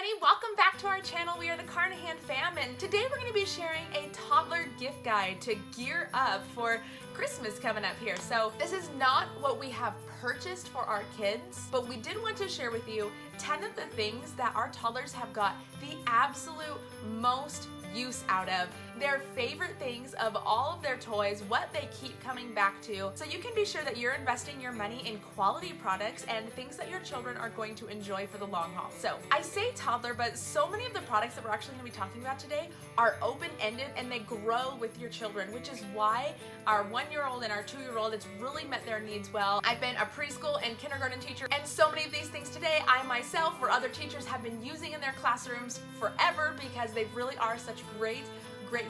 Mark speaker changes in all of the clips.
Speaker 1: everybody, welcome back to our channel. We are the Carnahan fam, and today we're going to be sharing a toddler gift guide to gear up for Christmas coming up here. So this is not what we have purchased for our kids, but we did want to share with you 10 of the things that our toddlers have got the absolute most use out of, their favorite things of all of their toys, what they keep coming back to, so you can be sure that you're investing your money in quality products and things that your children are going to enjoy for the long haul. So I say toddler, but so many of the products that we're actually going to be talking about today are open-ended and they grow with your children, which is why our 1-year-old and our 2-year-old, it's really met their needs well. I've been a preschool and kindergarten teacher, and so many of these things today, I myself or other teachers have been using in their classrooms forever because they really are such great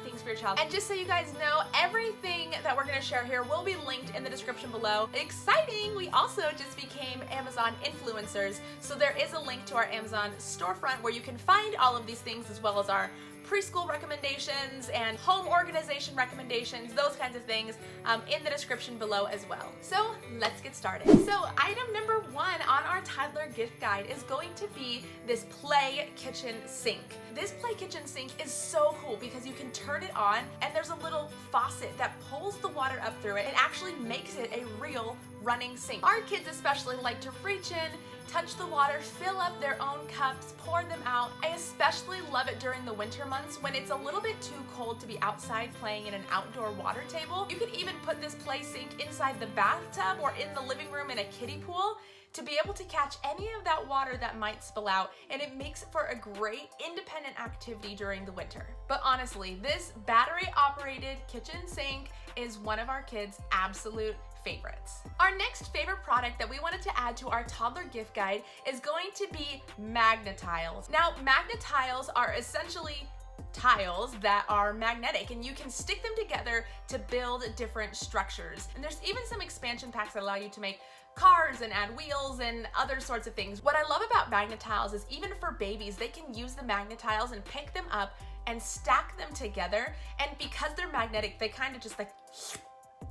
Speaker 1: things for your child. And just so you guys know, everything that we're going to share here will be linked in the description below. Exciting! We also just became Amazon influencers, so there is a link to our Amazon storefront where you can find all of these things as well as our preschool recommendations and home organization recommendations, those kinds of things in the description below as well. So let's get started. So item number 1 on our toddler gift guide is going to be this play kitchen sink. This play kitchen sink is so cool because you can turn it on and there's a little faucet that pulls the water up through it. It actually makes it a real running sink. Our kids especially like to reach in, touch the water, fill up their own cups, pour them out. I especially love it during the winter months when it's a little bit too cold to be outside playing in an outdoor water table. You could even put this play sink inside the bathtub or in the living room in a kiddie pool to be able to catch any of that water that might spill out, and it makes for a great independent activity during the winter. But honestly, this battery-operated kitchen sink is one of our kids' absolute favorites. Our next favorite product that we wanted to add to our toddler gift guide is going to be magnet tiles. Now, magnet tiles are essentially tiles that are magnetic and you can stick them together to build different structures. And there's even some expansion packs that allow you to make cars and add wheels and other sorts of things. What I love about magnet tiles is even for babies, they can use the magnet tiles and pick them up and stack them together. And because they're magnetic, they kind of just like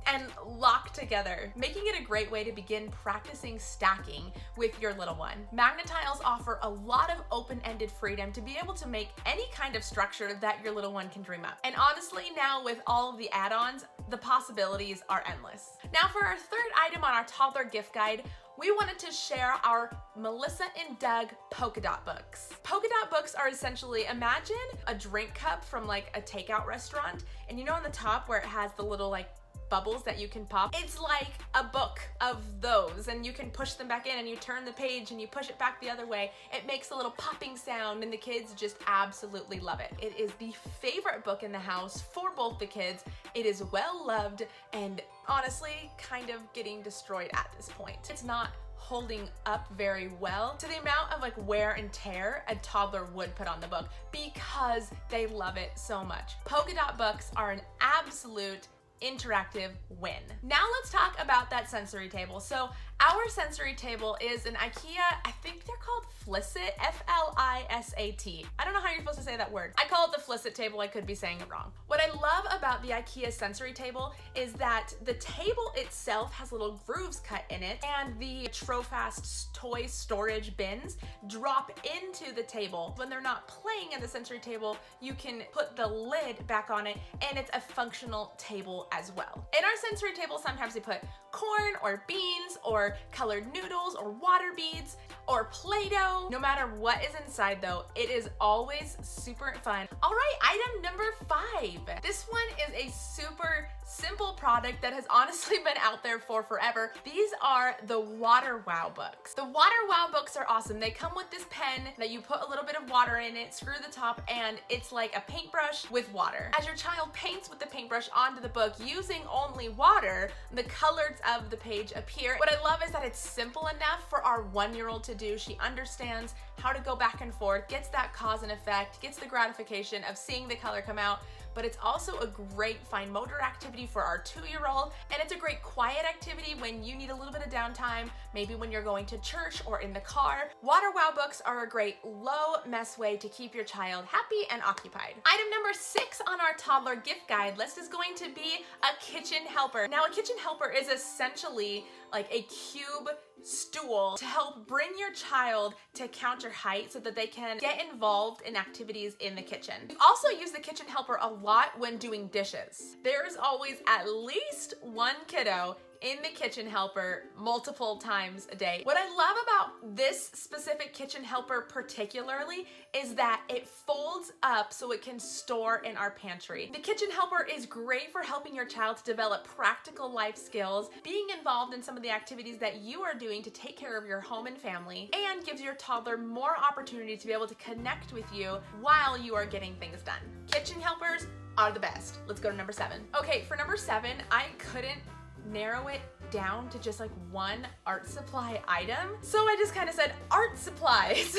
Speaker 1: and lock together, making it a great way to begin practicing stacking with your little one. Magnet tiles offer a lot of open-ended freedom to be able to make any kind of structure that your little one can dream up. And honestly, now with all of the add-ons, the possibilities are endless. Now for our third item on our toddler gift guide, we wanted to share our Melissa and Doug Polkadot Books. Polkadot Books are essentially, imagine a drink cup from like a takeout restaurant, and you know on the top where it has the little like bubbles that you can pop? It's like a book of those, and you can push them back in and you turn the page and you push it back the other way. It makes a little popping sound and the kids just absolutely love it. It is the favorite book in the house for both the kids. It is well loved and honestly kind of getting destroyed at this point. It's not holding up very well to the amount of like wear and tear a toddler would put on the book because they love it so much. Polkadot Books are an absolute interactive win. Now let's talk about that sensory table. So our sensory table is an Ikea, I think they're called Flissit, F-L-I-S-A-T. I don't know how you're supposed to say that word. I call it the Flissit table, I could be saying it wrong. What I love about the Ikea sensory table is that the table itself has little grooves cut in it, and the Trofast toy storage bins drop into the table. When they're not playing at the sensory table, you can put the lid back on it, and it's a functional table as well. In our sensory table, sometimes we put corn or beans or colored noodles or water beads or Play-Doh. No matter what is inside though, it is always super fun. All right, item number 5. This one is a super simple product that has honestly been out there for forever. These are the Water Wow books. The Water Wow books are awesome. They come with this pen that you put a little bit of water in it, screw the top, and it's like a paintbrush with water. As your child paints with the paintbrush onto the book using only water, the colors of the page appear. What I love is that it's simple enough for our 1-year-old to do. She understands how to go back and forth, gets that cause and effect, gets the gratification of seeing the color come out, but it's also a great fine motor activity for our 2-year-old, and it's a great quiet activity when you need a little bit of downtime, maybe when you're going to church or in the car. Water Wow books are a great low mess way to keep your child happy and occupied. Item number 6 on our toddler gift guide list is going to be a kitchen helper. Now, a kitchen helper is essentially like a cube stool to help bring your child to count your height so that they can get involved in activities in the kitchen. You also use the kitchen helper a lot when doing dishes. There's always at least one kiddo in the kitchen helper multiple times a day. What I love about this specific kitchen helper particularly is that it folds up so it can store in our pantry. The kitchen helper is great for helping your child to develop practical life skills, being involved in some of the activities that you are doing to take care of your home and family, and gives your toddler more opportunity to be able to connect with you while you are getting things done. Kitchen helpers are the best. Let's go to number 7. Okay, for number 7, I couldn't narrow it down to just like one art supply item. So I just kind of said art supplies.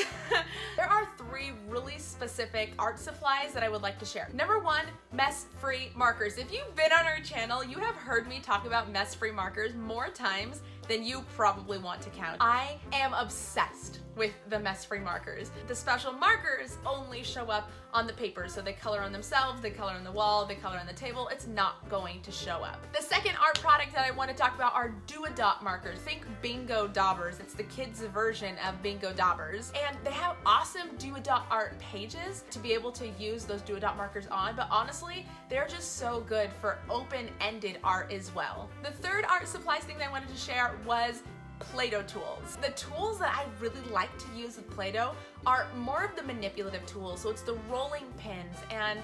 Speaker 1: There are 3 really specific art supplies that I would like to share. Number 1, mess-free markers. If you've been on our channel, you have heard me talk about mess-free markers more times than you probably want to count. I am obsessed with the mess-free markers. The special markers only show up on the paper, so they color on themselves, they color on the wall, they color on the table. It's not going to show up. The second art product that I want to talk about are do-a-dot markers. Think Bingo Daubers. It's the kids' version of Bingo Daubers. And they have awesome do-a-dot art pages to be able to use those do-a-dot markers on, but honestly, they're just so good for open-ended art as well. The third art supplies thing that I wanted to share was Play-Doh tools. The tools that I really like to use with Play-Doh are more of the manipulative tools. So it's the rolling pins and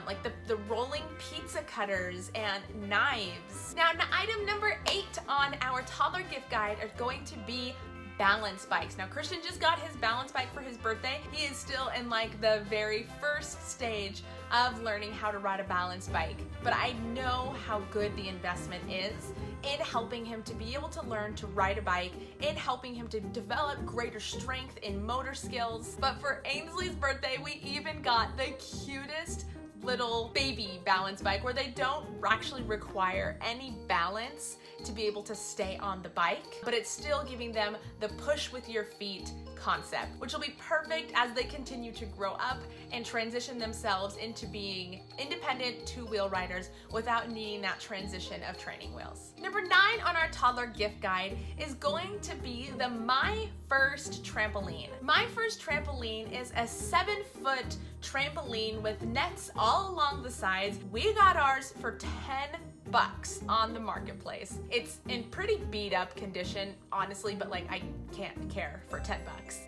Speaker 1: like the rolling pizza cutters and knives. Now, item number 8 on our toddler gift guide are going to be balance bikes. Now, Christian just got his balance bike for his birthday. He is still in like the very first stage of learning how to ride a balance bike, but I know how good the investment is in helping him to be able to learn to ride a bike, in helping him to develop greater strength in motor skills. But for Ainsley's birthday, we even got the cutest little baby balance bike where they don't actually require any balance to be able to stay on the bike, but it's still giving them the push with your feet concept, which will be perfect as they continue to grow up and transition themselves into being independent 2-wheel riders without needing that transition of training wheels. Number 9 on our toddler gift guide is going to be the My First Trampoline. My First Trampoline is a 7-foot trampoline with nets all along the sides. We got ours for $10 on the marketplace. It's in pretty beat up condition, honestly, but like I can't care for $10.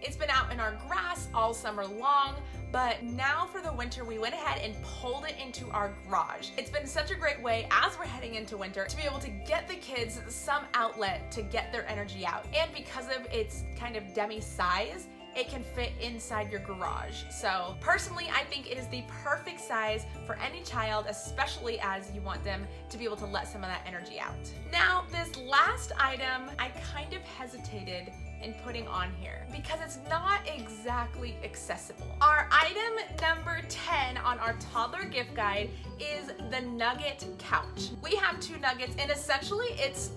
Speaker 1: It's been out in our grass all summer long, but now for the winter we went ahead and pulled it into our garage. It's been such a great way as we're heading into winter to be able to get the kids some outlet to get their energy out. And because of its kind of demi size, it can fit inside your garage. So personally, I think it is the perfect size for any child, especially as you want them to be able to let some of that energy out. Now, this last item, I kind of hesitated in putting on here because it's not exactly accessible. Our item number 10 on our toddler gift guide is the Nugget Couch. We have 2 nuggets, and essentially it's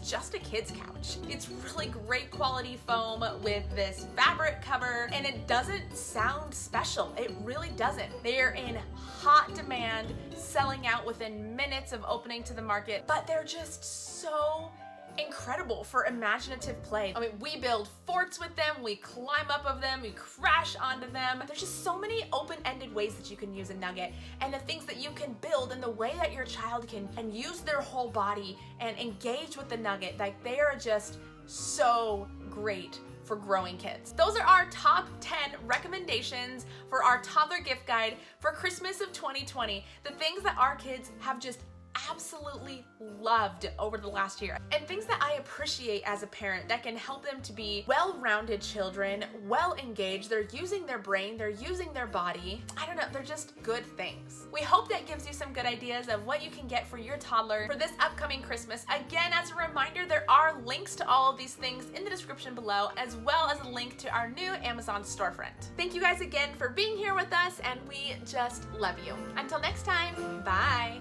Speaker 1: just a kid's couch. It's really great quality foam with this fabric cover, and it doesn't sound special. It really doesn't. They're in hot demand, selling out within minutes of opening to the market, but they're just so incredible for imaginative play. I mean, we build forts with them, we climb up of them, we crash onto them. There's just so many open-ended ways that you can use a nugget, and the things that you can build and the way that your child can use their whole body and engage with the nugget, like they are just so great for growing kids. Those are our top 10 recommendations for our toddler gift guide for Christmas of 2020. The things that our kids have just absolutely loved over the last year, and things that I appreciate as a parent that can help them to be well-rounded children, well-engaged. They're using their brain, they're using their body. I don't know, they're just good things. We hope that gives you some good ideas of what you can get for your toddler for this upcoming Christmas. Again, as a reminder, there are links to all of these things in the description below, as well as a link to our new Amazon storefront. Thank you guys again for being here with us, and we just love you. Until next time, bye.